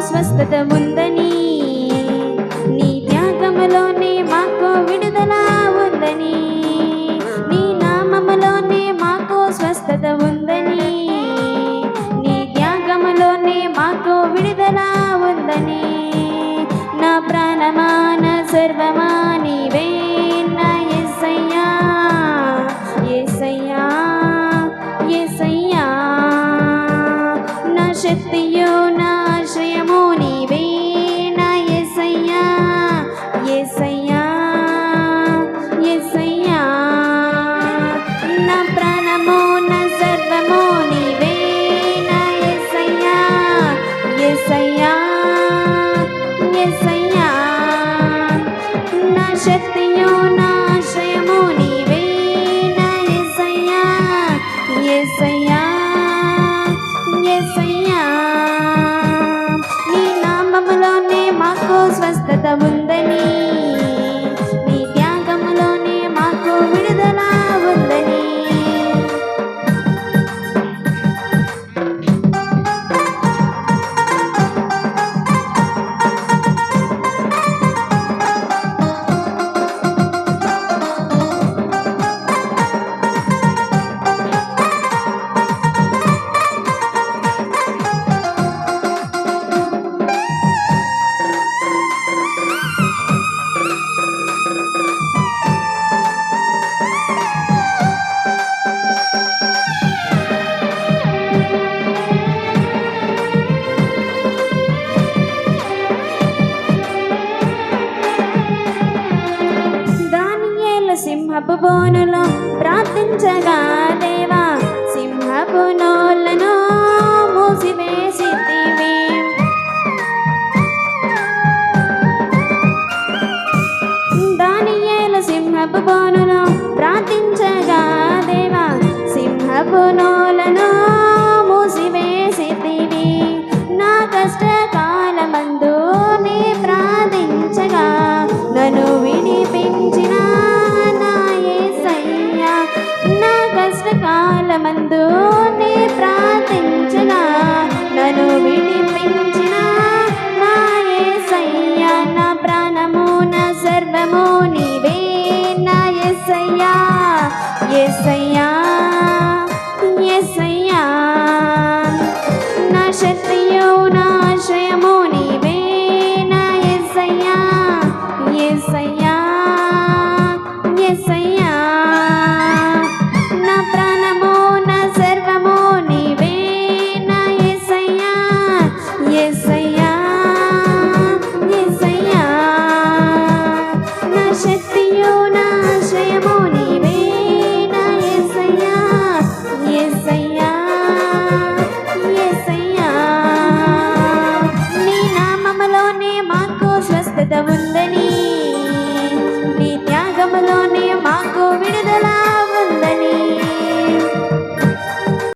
స్వస్థత ఉందని, నీ త్యాగములోనే మాకు విడుదల ఉందని, నీ నామములోనే మాకు స్వస్థత ఉందని, నీ త్యాగములోనే మాకు విడుదల ఉందని, నా ప్రాణమా నా సర్వమా నీవే నా యేసయ్యా, యేసయ్యా, యేసయ్యా, నా శక్తియు నా ఆశ్రయము నీవే నా యేసయ్యా, యేసయ్యా, యేసయ్యా, నా ప్రాణము నా సర్వము నీవే నా యేసయ్యా, యేసయ్యా, యేసయ్యా, నా శక్తియు నా ఆశ్రయము నీవే నా యేసయ్యా, యేసయ్యా, యేసయ్యా, నీ నామములోనే మాకు స్వస్థత ఉందని, నీ త్యాగములోనే మాకు విడుదల ఉందని. సింహపు బోనులో ప్రార్థించగా దేవా, సింహపు నోళ్లను మూసివేసితివి. దానియేలు సింహపు బోనులో ప్రార్థించగా దేవా, సింహపు నోళ్లను మూసివేసితివి. నా కష్టకాలమందు నీ ప్రార్థించగా నన్ను విడిపించిన కష్టకాలమందు నీ ప్రార్థించిన నన్ను విడిపించిన నా యేసయ్యా, నా ప్రాణము నా సర్వము నీవే నా యేసయ్యా, యేసయ్యా, యేసయ్యా, నా శక్తియు నా ఆశ్రయము